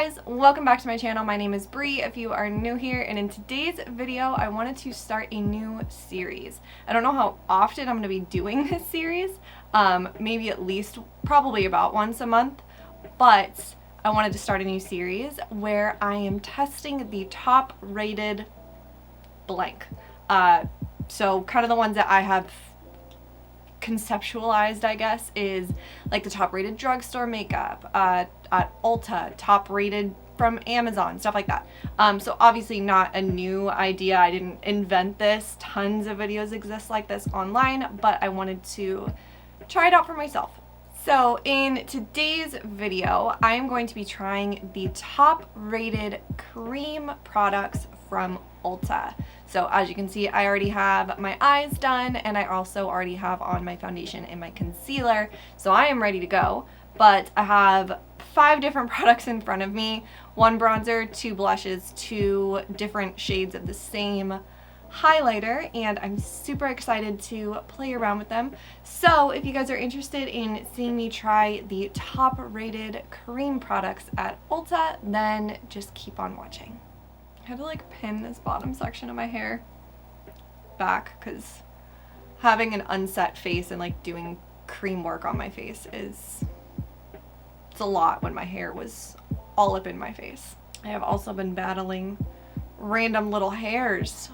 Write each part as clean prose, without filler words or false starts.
guys, welcome back to my channel. My name is Bree if you are new here, and in today's video I wanted to start a new series. I don't know how often I'm going to be doing this series, maybe at least probably about once a month, but I wanted to start a new series where I am testing the top rated blank. So kind of the ones that I have conceptualized, I guess, is like the top rated drugstore makeup at Ulta, top rated from Amazon, stuff like that. So obviously not a new idea. I didn't invent this. Tons of videos exist like this online, but I wanted to try it out for myself. So in today's video, I am going to be trying the top rated cream products from Ulta. So as you can see, I already have my eyes done, and I also already have on my foundation and my concealer. So I am ready to go, but I have 5 different products in front of me. 1 bronzer, 2 blushes, 2 different shades of the same highlighter, and I'm super excited to play around with them. So if you guys are interested in seeing me try the top rated cream products at Ulta, then just keep on watching. I had to like pin this bottom section of my hair back because having an unset face and like doing cream work on my face it's a lot when my hair was all up in my face. I have also been battling random little hairs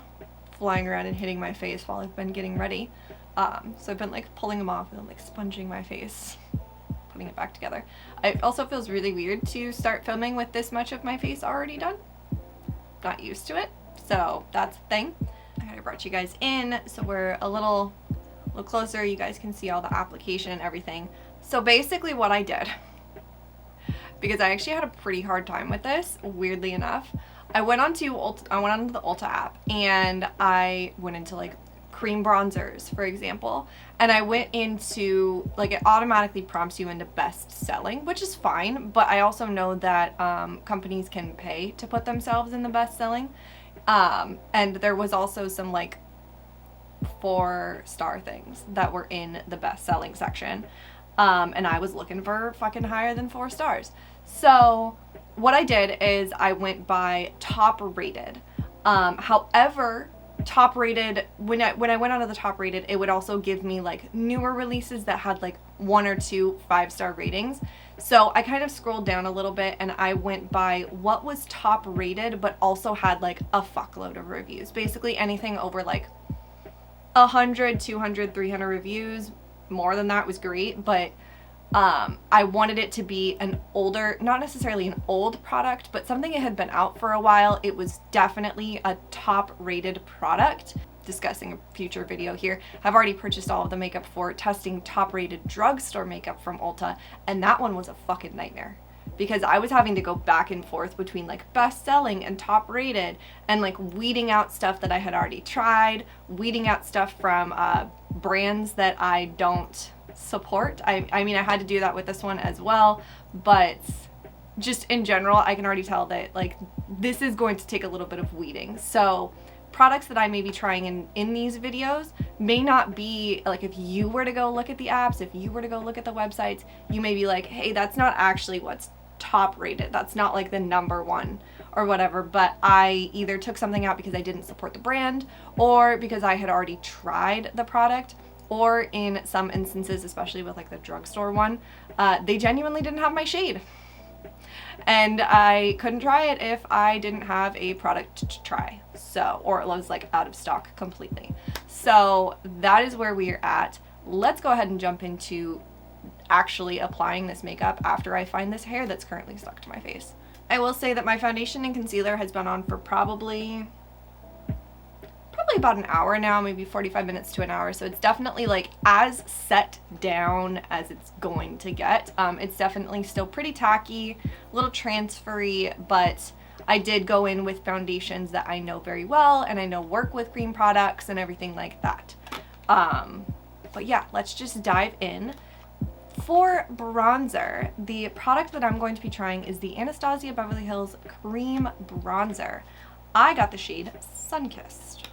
flying around and hitting my face while I've been getting ready. So I've been like pulling them off and then like sponging my face, putting it back together. It also feels really weird to start filming with this much of my face already done. Not used to it, so that's the thing. I brought you guys in so we're a little closer. You guys can see all the application and everything. So basically what I did, because I actually had a pretty hard time with this, weirdly enough, I went onto the Ulta app and I went into like cream bronzers, for example, and I went into like, it automatically prompts you into best selling, which is fine, but I also know that companies can pay to put themselves in the best selling, and there was also some like 4-star things that were in the best selling section, and I was looking for fucking higher than 4 stars. So what I did is I went by top rated. However, top rated, when I went onto the top rated, it would also give me like newer releases that had like 1 or 2 5-star ratings. So I kind of scrolled down a little bit and I went by what was top rated but also had like a fuckload of reviews. Basically anything over like 100, 200, 300 reviews. More than that was great, but I wanted it to be an older, not necessarily an old product, but something that had been out for a while. It was definitely a top rated product. Discussing a future video here. I've already purchased all of the makeup for testing top rated drugstore makeup from Ulta, and that one was a fucking nightmare because I was having to go back and forth between like best selling and top rated and like weeding out stuff that I had already tried, weeding out stuff from brands that I don't support. I mean, I had to do that with this one as well, but just in general, I can already tell that like this is going to take a little bit of weeding. So products that I may be trying in these videos may not be like, if you were to go look at the apps, if you were to go look at the websites, you may be like, hey, that's not actually what's top rated. That's not like the #1 or whatever. But I either took something out because I didn't support the brand or because I had already tried the product, or in some instances, especially with like the drugstore one, they genuinely didn't have my shade. And I couldn't try it if I didn't have a product to try. So, or it was like out of stock completely. So that is where we are at. Let's go ahead and jump into actually applying this makeup after I find this hair that's currently stuck to my face. I will say that my foundation and concealer has been on for probably about an hour now, maybe 45 minutes to an hour. So it's definitely like as set down as it's going to get. It's definitely still pretty tacky, a little transfery, but I did go in with foundations that I know very well and I know work with cream products and everything like that. But yeah, let's just dive in. For bronzer, the product that I'm going to be trying is the Anastasia Beverly Hills Cream Bronzer. I got the shade Sunkissed.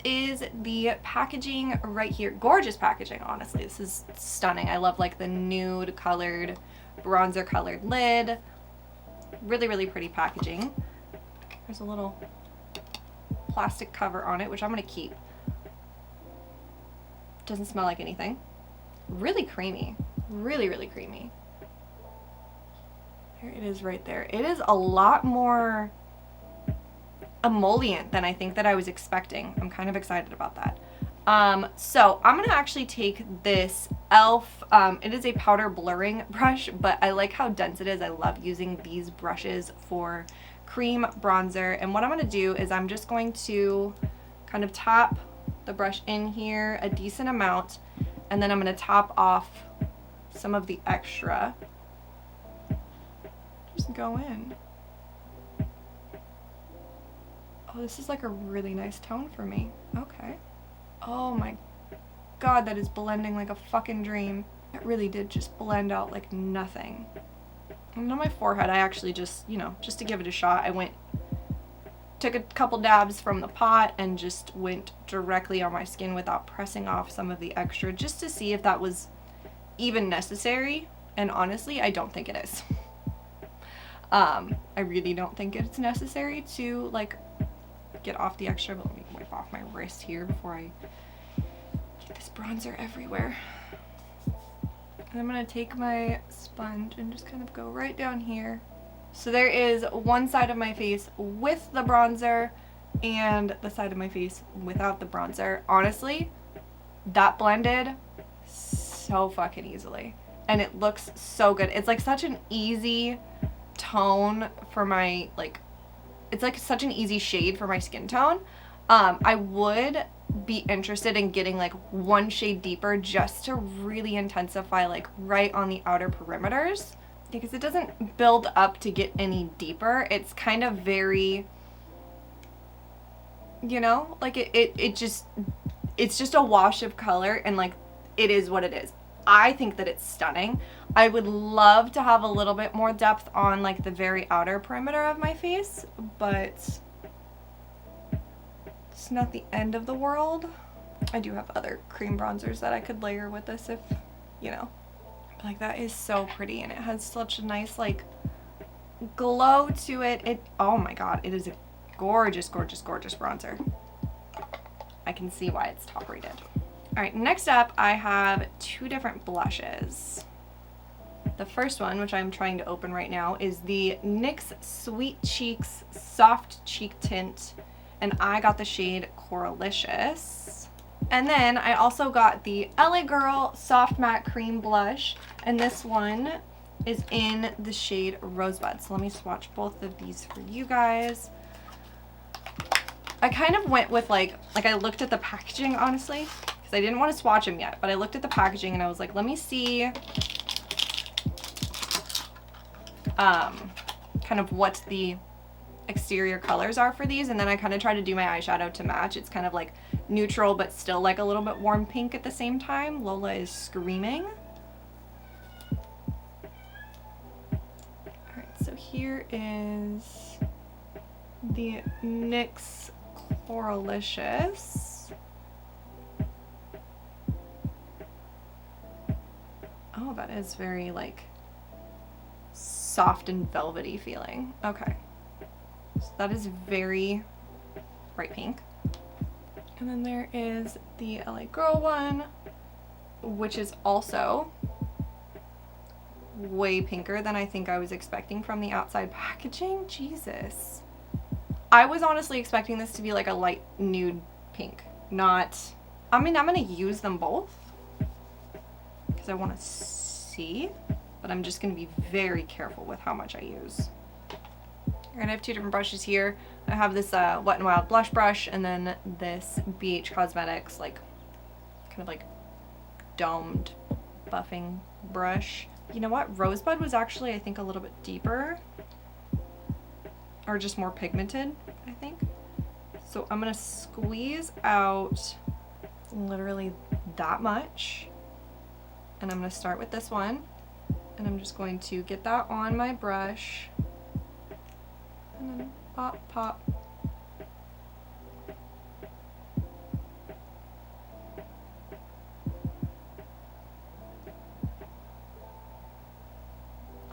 Is the packaging right here. Gorgeous packaging, honestly. This is stunning. I love like the nude colored, bronzer colored lid. Really, really pretty packaging. There's a little plastic cover on it, which I'm gonna keep. Doesn't smell like anything. Really creamy. Really, really creamy. There it is right there. It is a lot more emollient than I think that I was expecting. I'm kind of excited about that. So I'm gonna actually take this e.l.f. It is a powder blurring brush, but I like how dense it is. I love using these brushes for cream bronzer. And what I'm gonna do is I'm just going to kind of tap the brush in here a decent amount, and then I'm gonna top off some of the extra. Just go in. Oh, this is like a really nice tone for me. Okay. Oh my god, that is blending like a fucking dream. It really did just blend out like nothing. And on my forehead, I actually just, you know, just to give it a shot, I took a couple dabs from the pot and just went directly on my skin without pressing off some of the extra, just to see if that was even necessary. And honestly, I don't think it is. I really don't think it's necessary to like get off the extra, but let me wipe off my wrist here before I get this bronzer everywhere. And I'm gonna take my sponge and just kind of go right down here. So there is one side of my face with the bronzer and the side of my face without the bronzer. Honestly, that blended so fucking easily. And it looks so good. It's like such an easy tone for my, like, it's like such an easy shade for my skin tone. I would be interested in getting like one shade deeper just to really intensify like right on the outer perimeters, because it doesn't build up to get any deeper. It's kind of very, you know, like it's just a wash of color, and like it is what it is. I think that it's stunning. I would love to have a little bit more depth on like the very outer perimeter of my face, but it's not the end of the world. I do have other cream bronzers that I could layer with this if, you know. Like, that is so pretty, and it has such a nice like glow to it. Oh my god, it is a gorgeous, gorgeous, gorgeous bronzer. I can see why it's top rated. All right, next up I have two different blushes. The first one, which I'm trying to open right now, is the NYX Sweet Cheeks Soft Cheek Tint, and I got the shade Coralicious. And then I also got the LA Girl Soft Matte Cream Blush, and this one is in the shade Rosebud. So let me swatch both of these for you guys. I kind of went with like I looked at the packaging, honestly, because I didn't want to swatch them yet, but I looked at the packaging and I was like, let me see kind of what the exterior colors are for these, and then I kind of try to do my eyeshadow to match. It's kind of like neutral but still like a little bit warm pink at the same time. Lola is screaming. Alright, so here is the NYX Coralicious. Oh, that is very like soft and velvety feeling. Okay. So that is very bright pink. And then there is the LA Girl one, which is also way pinker than I think I was expecting from the outside packaging. Jesus. I was honestly expecting this to be like a light nude pink, not, I mean, I'm gonna use them both because I want to see, but I'm just gonna be very careful with how much I use. And I have two different brushes here. I have this Wet n Wild blush brush, and then this BH Cosmetics like kind of like domed buffing brush. You know what? Rosebud was actually, I think, a little bit deeper, or just more pigmented, I think. So I'm gonna squeeze out literally that much, and I'm gonna start with this one, and I'm just going to get that on my brush. And then pop, pop.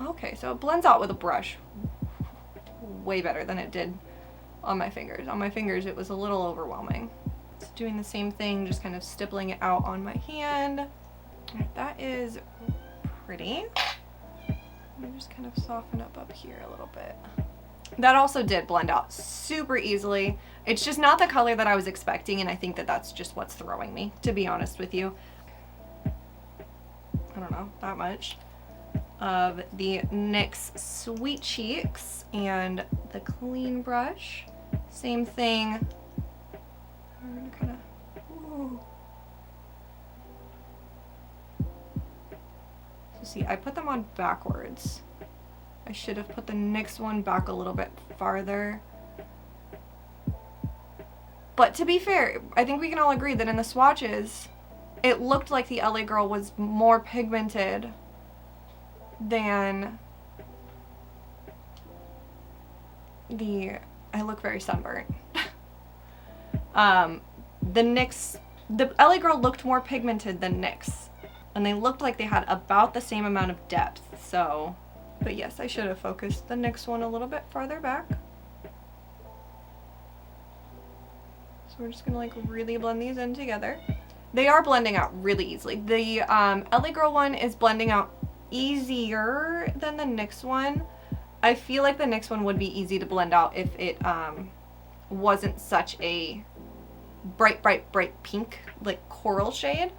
Okay, so it blends out with a brush way better than it did on my fingers. On my fingers, it was a little overwhelming. So doing the same thing, just kind of stippling it out on my hand. All right, that is pretty. Let me just kind of soften up here a little bit. That also did blend out super easily. It's just not the color that I was expecting, and I think that that's just what's throwing me, to be honest with you. I don't know, that much of the NYX Sweet Cheeks and the clean brush. Same thing. We're gonna kind of, so see, I put them on backwards. I should have put the NYX one back a little bit farther. But to be fair, I think we can all agree that in the swatches, it looked like the LA Girl was more pigmented than the, I look very sunburnt. The NYX, the LA Girl looked more pigmented than NYX, and they looked like they had about the same amount of depth, so, but yes, I should have focused the NYX one a little bit farther back. So we're just gonna like really blend these in together. They are blending out really easily. The LA Girl one is blending out easier than the NYX one. I feel like the NYX one would be easy to blend out if it wasn't such a bright pink, like coral shade.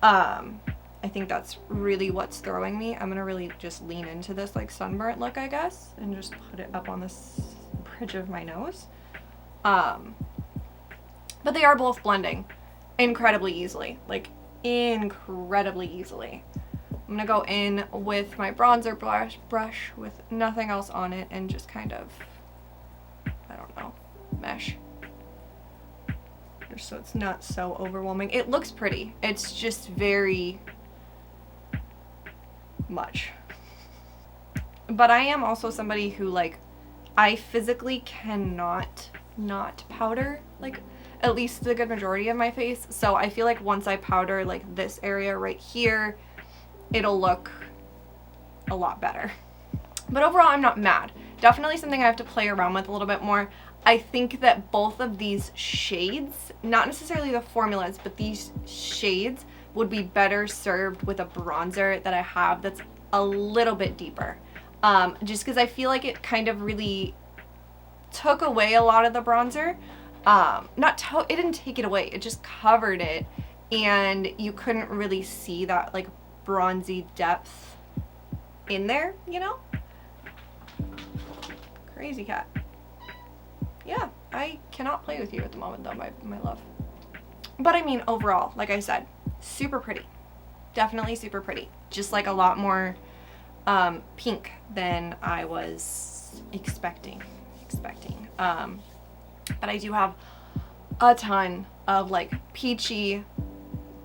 I think that's really what's throwing me. I'm gonna really just lean into this like sunburnt look, I guess, and just put it up on this bridge of my nose. But they are both blending incredibly easily, like incredibly easily. I'm gonna go in with my bronzer brush with nothing else on it and just kind of, I don't know, mesh. Just so it's not so overwhelming. It looks pretty. It's just very much. But I am also somebody who, like, I physically cannot not powder, like, at least the good majority of my face. So I feel like once I powder, like, this area right here, it'll look a lot better. But overall, I'm not mad. Definitely something I have to play around with a little bit more. I think that both of these shades, not necessarily the formulas, but these shades would be better served with a bronzer that I have that's a little bit deeper. Just because I feel like it kind of really took away a lot of the bronzer. It didn't take it away, it just covered it, and you couldn't really see that like bronzy depth in there, you know? Crazy cat. Yeah, I cannot play with you at the moment though, my love. But I mean, overall, like I said, super pretty. Definitely super pretty. Just like a lot more pink than I was expecting. But I do have a ton of like peachy,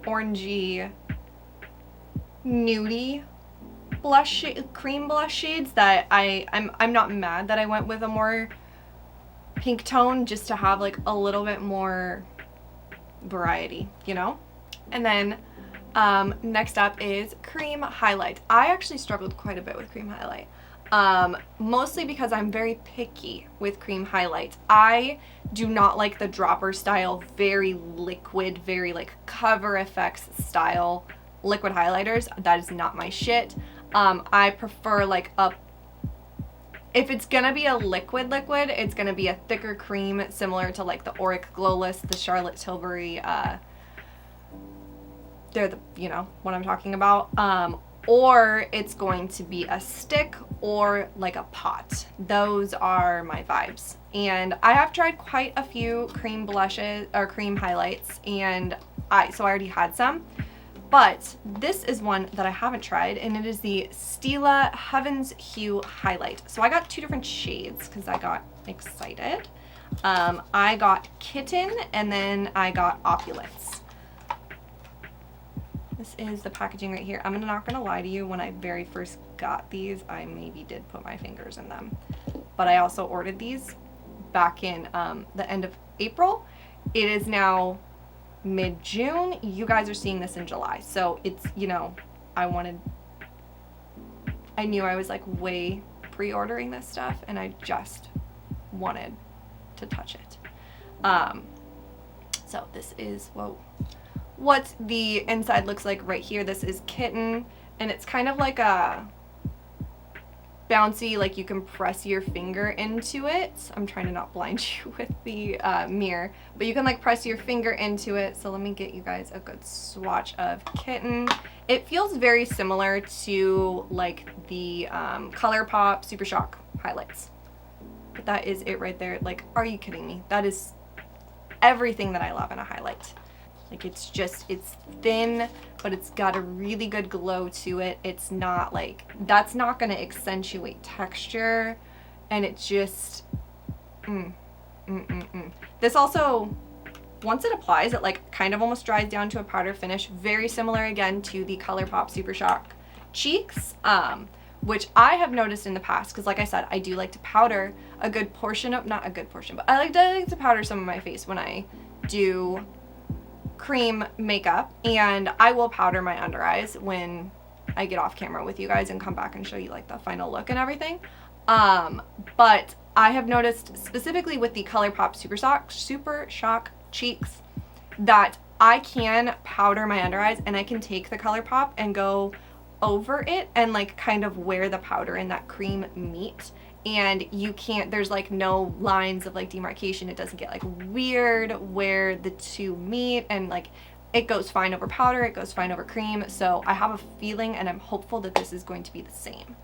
orangey, nudie blush, cream blush shades that I'm not mad that I went with a more pink tone just to have like a little bit more variety, you know? And then next up is cream highlight. I actually struggled quite a bit with cream highlight. Mostly because I'm very picky with cream highlight. I do not like the dropper style, very liquid, very like cover effects style liquid highlighters. That is not my shit. I prefer like if it's gonna be a liquid, it's gonna be a thicker cream similar to like the Auric Glowless, the Charlotte Tilbury, they're the, you know what I'm talking about. Or it's going to be a stick or like a pot. Those are my vibes. And I have tried quite a few cream blushes or cream highlights, and so I already had some. But this is one that I haven't tried, and it is the Stila Heaven's Hue Highlight. So I got two different shades because I got excited. I got Kitten, and then I got Opulence. This is the packaging right here. I'm not gonna lie to you, when I very first got these, I maybe did put my fingers in them. But I also ordered these back in the end of April. It is now mid-June. You guys are seeing this in July. So it's, you know, I knew I was like way pre-ordering this stuff, and I just wanted to touch it. So this is, whoa, what the inside looks like right here. This is Kitten, and it's kind of like a bouncy, like you can press your finger into it. I'm trying to not blind you with the mirror, but you can like press your finger into it. So let me get you guys a good swatch of Kitten. It feels very similar to like the ColourPop Super Shock highlights. But that is it right there. Like, are you kidding me? That is everything that I love in a highlight. Like, it's just, it's thin, but it's got a really good glow to it. It's not like, that's not going to accentuate texture. And it just, This also, once it applies, it like kind of almost dries down to a powder finish. Very similar again to the ColourPop Super Shock cheeks, which I have noticed in the past, because like I said, I do like to powder a good portion of, not a good portion, but I like to powder some of my face when I do cream makeup, and I will powder my under eyes when I get off camera with you guys and come back and show you like the final look and everything. But I have noticed specifically with the ColourPop Super Shock cheeks that I can powder my under eyes, and I can take the ColourPop and go over it and like kind of where the powder and that cream meet, and you can't, there's like no lines of like demarcation. It doesn't get like weird where the two meet, and like it goes fine over powder, it goes fine over cream. So I have a feeling, and I'm hopeful that this is going to be the same.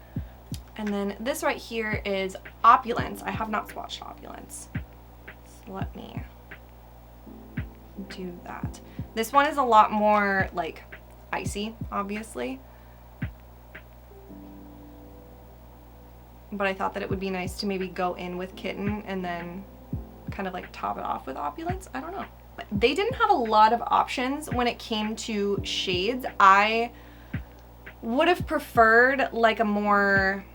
And then this right here is Opulence. I have not swatched Opulence, so let me do that. This one is a lot more like icy, obviously, but I thought that it would be nice to maybe go in with Kitten and then kind of like top it off with Opulence. I don't know. They didn't have a lot of options when it came to shades. I would have preferred like a more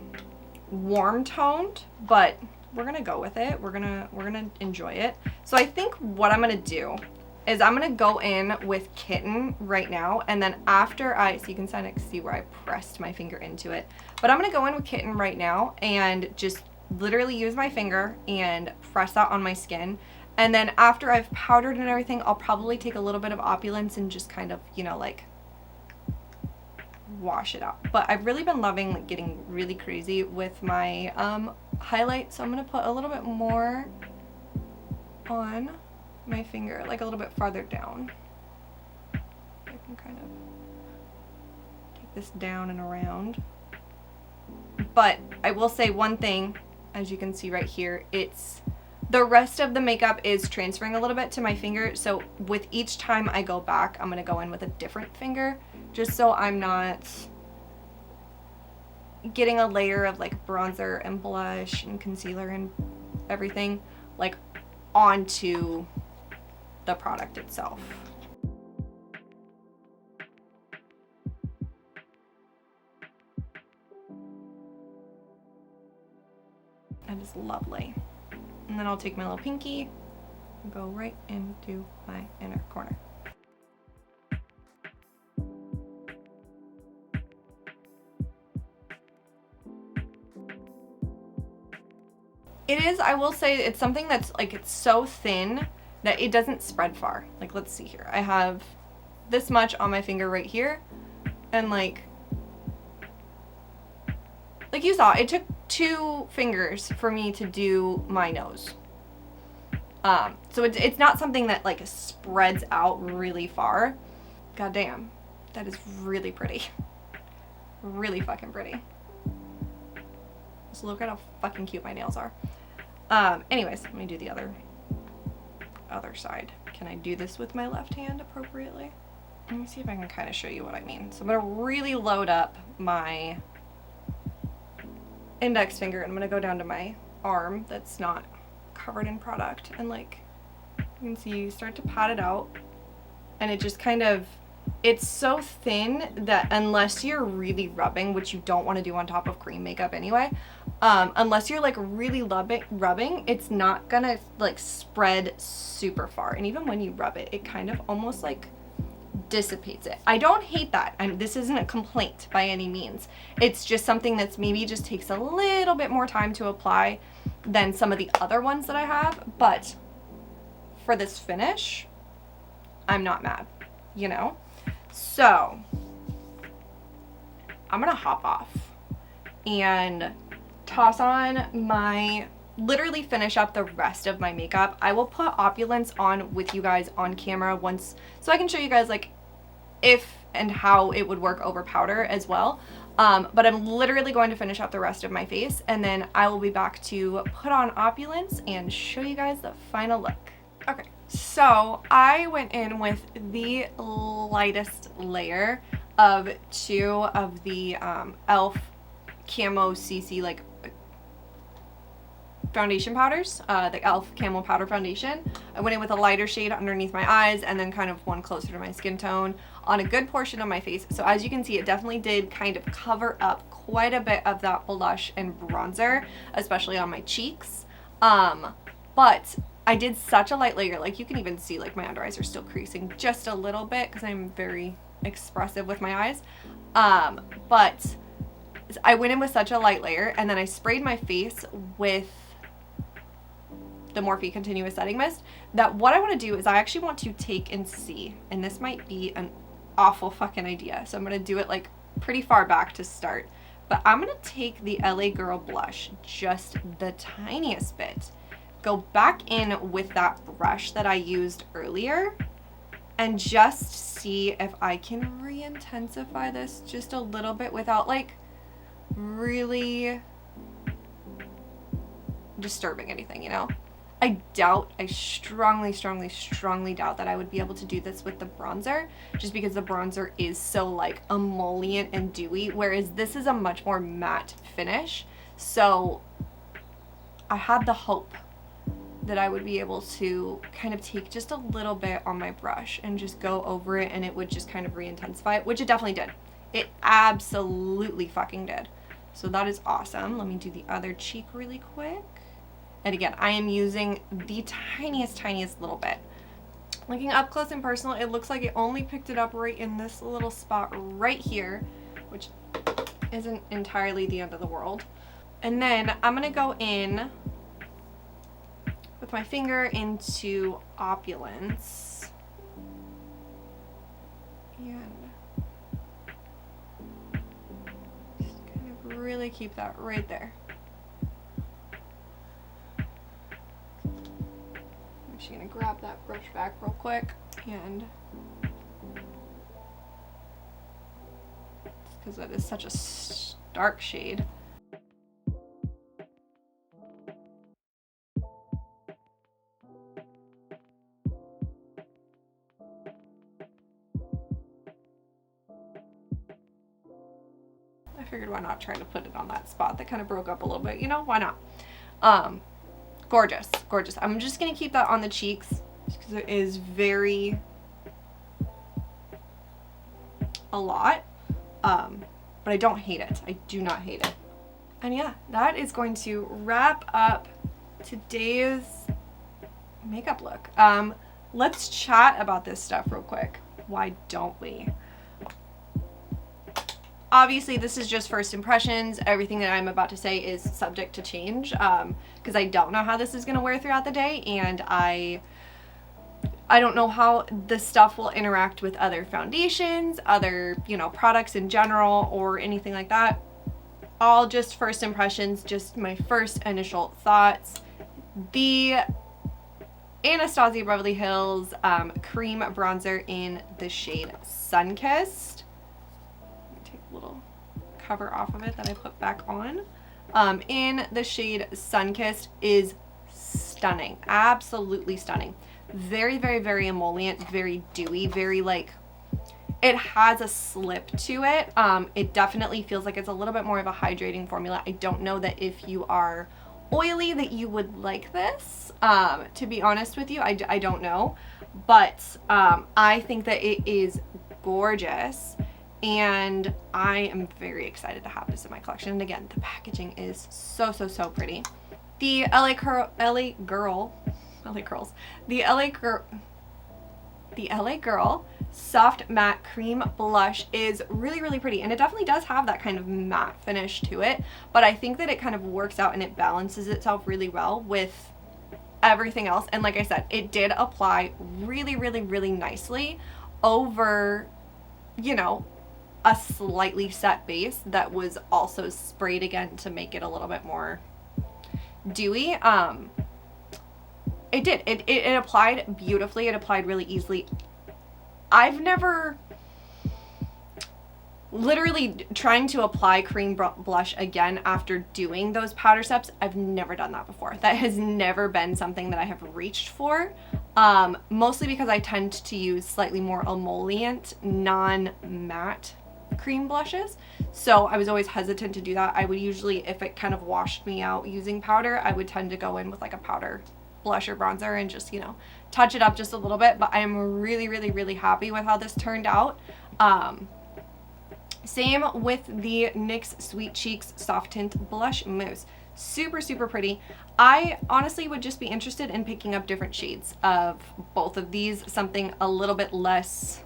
warm toned, but we're gonna go with it. We're gonna enjoy it. So I think what I'm gonna do is I'm gonna go in with Kitten right now, and then after so you can kind of see where I pressed my finger into it, but I'm gonna go in with Kitten right now and just literally use my finger and press that on my skin. And then after I've powdered and everything, I'll probably take a little bit of Opulence and just kind of, you know, like wash it out. But I've really been loving like getting really crazy with my highlight, so I'm gonna put a little bit more on my finger, like a little bit farther down. I can kind of take this down and around. But I will say one thing, as you can see right here, it's the rest of the makeup is transferring a little bit to my finger, so with each time I go back, I'm gonna go in with a different finger, just so I'm not getting a layer of like bronzer and blush and concealer and everything like onto the product itself. That is lovely. And then I'll take my little pinky and go right into my inner corner. It is, I will say, it's something that's like, it's so thin that it doesn't spread far. Like, let's see here. I have this much on my finger right here, and like you saw, it took 2 fingers for me to do my nose. So it's not something that like spreads out really far. God damn, that is really pretty. Really fucking pretty. Just look at how fucking cute my nails are. Anyways, let me do the other side. Can I do this with my left hand appropriately? Let me see if I can kind of show you what I mean. So I'm gonna really load up my index finger, and I'm gonna go down to my arm that's not covered in product, and like you can see, you start to pat it out, and it just kind of, it's so thin that unless you're really rubbing, which you don't want to do on top of cream makeup anyway, unless you're like really rubbing, it's not gonna like spread super far. And even when you rub it, it kind of almost like dissipates it. I don't hate that. This isn't a complaint by any means. It's just something that's maybe just takes a little bit more time to apply than some of the other ones that I have. But for this finish, I'm not mad, you know? So I'm gonna hop off and toss on my, literally finish up the rest of my makeup. I will put Opulence on with you guys on camera once, so I can show you guys like if and how it would work over powder as well. But I'm literally going to finish up the rest of my face, and then I will be back to put on Opulence and show you guys the final look. Okay, so I went in with the lightest layer of 2 of the e.l.f. Camo CC like foundation powders, the e.l.f. Camo Powder Foundation. I went in with a lighter shade underneath my eyes and then kind of one closer to my skin tone on a good portion of my face. So as you can see, it definitely did kind of cover up quite a bit of that blush and bronzer, especially on my cheeks. But I did such a light layer, like you can even see like my under eyes are still creasing just a little bit because I'm very expressive with my eyes. But I went in with such a light layer, and then I sprayed my face with the Morphe Continuous Setting Mist, that what I want to do is I actually want to take and see, and this might be an awful fucking idea, so I'm going to do it like pretty far back to start, but I'm going to take the LA Girl blush, just the tiniest bit, go back in with that brush that I used earlier, and just see if I can re-intensify this just a little bit without like really disturbing anything, you know? I strongly doubt that I would be able to do this with the bronzer, just because the bronzer is so like emollient and dewy, whereas this is a much more matte finish. So I had the hope that I would be able to kind of take just a little bit on my brush and just go over it, and it would just kind of re-intensify it, which it definitely did. It absolutely fucking did. So that is awesome. Let me do the other cheek really quick. And again, I am using the tiniest little bit. Looking up close and personal, it looks like it only picked it up right in this little spot right here, which isn't entirely the end of the world. And then I'm gonna go in with my finger into Opulence. And just kind of really keep that right there. I'm just gonna grab that brush back real quick, and because that is such a stark shade. I figured why not try to put it on that spot that kind of broke up a little bit, you know, why not? Gorgeous, gorgeous. I'm just gonna keep that on the cheeks because it is very a lot, but I don't hate it. I do not hate it. And yeah, that is going to wrap up today's makeup look. Let's chat about this stuff real quick. Why don't we? Obviously, this is just first impressions. Everything that I'm about to say is subject to change, because I don't know how this is going to wear throughout the day, and I don't know how this stuff will interact with other foundations, other, you know, products in general, or anything like that. All just first impressions, just my first initial thoughts. The Anastasia Beverly Hills cream bronzer in the shade Sunkissed. Little cover off of it that I put back on, in the shade Sunkissed, is stunning, absolutely stunning. Very emollient, very dewy, very like, it has a slip to it. It definitely feels like it's a little bit more of a hydrating formula. I don't know that if you are oily that you would like this, to be honest with you. I don't know, but I think that it is gorgeous, and I am very excited to have this in my collection. And again, the packaging is so pretty. The LA Girl Soft Matte Cream Blush is really, really pretty, and it definitely does have that kind of matte finish to it, but I think that it kind of works out and it balances itself really well with everything else. And like I said, it did apply really, really, really nicely over, you know, a slightly set base that was also sprayed again to make it a little bit more dewy. It applied beautifully. It applied really easily. I've never, literally trying to apply cream blush again after doing those powder steps, I've never done that before. That has never been something that I have reached for, mostly because I tend to use slightly more emollient, non-matte cream blushes. So I was always hesitant to do that. I would usually, if it kind of washed me out using powder, I would tend to go in with like a powder blush or bronzer and just, you know, touch it up just a little bit. But I am really, really, really happy with how this turned out. Same with the NYX Sweet Cheeks Soft Tint Blush Mousse. Super, super pretty. I honestly would just be interested in picking up different shades of both of these, something a little bit less,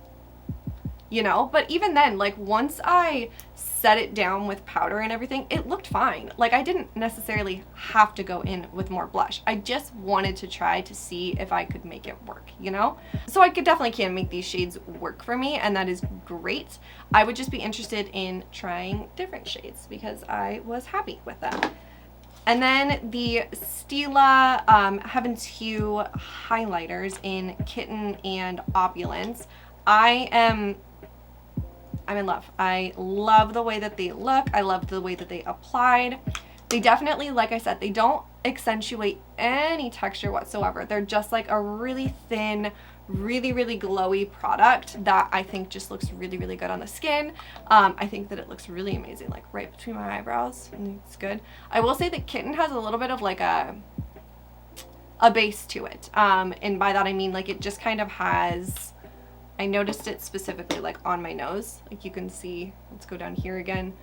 you know, but even then, like once I set it down with powder and everything, it looked fine. Like I didn't necessarily have to go in with more blush. I just wanted to try to see if I could make it work, you know? So I definitely can make these shades work for me, and that is great. I would just be interested in trying different shades because I was happy with them. And then the Stila Heaven's Hue highlighters in Kitten and Opulence. I'm in love. I love the way that they look. I love the way that they applied. They definitely, like I said, they don't accentuate any texture whatsoever. They're just like a really thin, really, really glowy product that I think just looks really, really good on the skin. I think that it looks really amazing, like right between my eyebrows, and it's good. I will say that Kitten has a little bit of like a base to it. And by that I mean like it just kind of has, I noticed it specifically like on my nose. Like you can see, let's go down here again.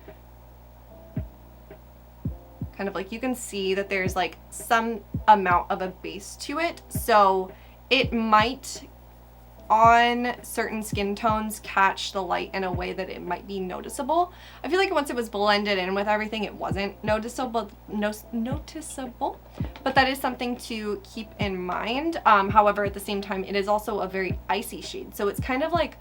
Kind of like you can see that there's like some amount of a base to it. So it might on certain skin tones catch the light in a way that it might be noticeable. I feel like once it was blended in with everything, it wasn't noticeable, but that is something to keep in mind. However, at the same time, it is also a very icy shade. So it's kind of like,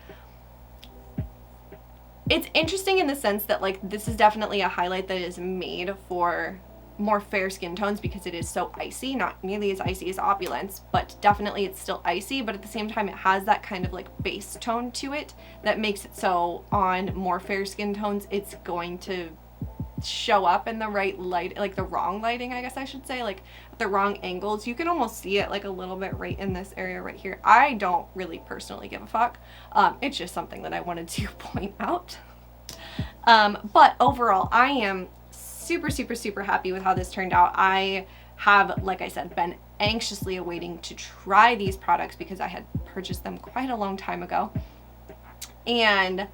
it's interesting in the sense that like this is definitely a highlight that is made for more fair skin tones because it is so icy, not nearly as icy as Opulence, but definitely it's still icy, but at the same time it has that kind of like base tone to it that makes it so on more fair skin tones it's going to show up in the right light, like the wrong lighting, I guess I should say, like the wrong angles. You can almost see it like a little bit right in this area right here. I don't really personally give a fuck. It's just something that I wanted to point out. But overall, I am super, super, super happy with how this turned out. I have, like I said, been anxiously awaiting to try these products because I had purchased them quite a long time ago. And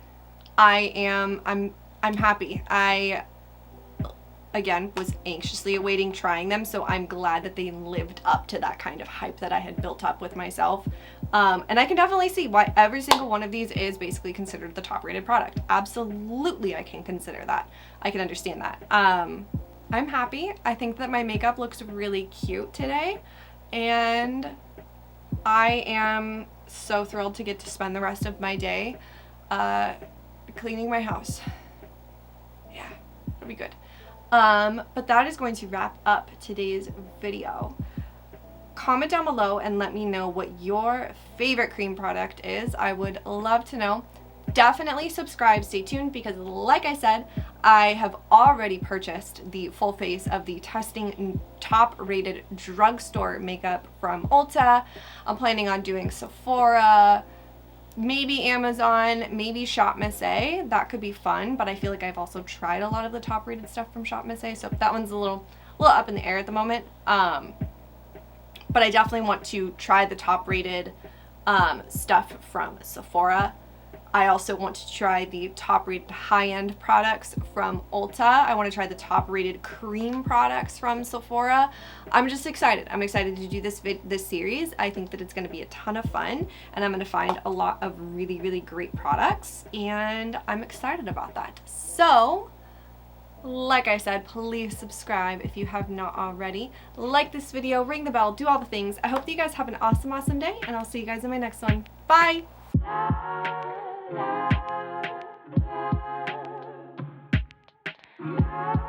I'm happy. I, again, was anxiously awaiting trying them, so I'm glad that they lived up to that kind of hype that I had built up with myself. And I can definitely see why every single one of these is basically considered the top rated product. Absolutely, I can consider that. I can understand that. I'm happy. I think that my makeup looks really cute today, and I am so thrilled to get to spend the rest of my day cleaning my house. Yeah, it'll be good. But that is going to wrap up today's video. Comment down below and let me know what your favorite cream product is. I would love to know. Definitely subscribe, stay tuned, because like I said, I have already purchased the full face of the Testing top rated drugstore makeup from Ulta. I'm planning on doing Sephora, maybe Amazon, maybe Shop Miss A. That could be fun, but I feel like I've also tried a lot of the top rated stuff from Shop Miss A, so that one's a little up in the air at the moment. But I definitely want to try the top rated stuff from Sephora. I also want to try the top rated high-end products from Ulta. I want to try the top rated cream products from Sephora. I'm just excited. I'm excited to do this series. I think that it's going to be a ton of fun, and I'm going to find a lot of really, really great products, and I'm excited about that. So, like I said, please subscribe if you have not already. Like this video, ring the bell, do all the things. I hope that you guys have an awesome, awesome day, and I'll see you guys in my next one. Bye! La, la, la.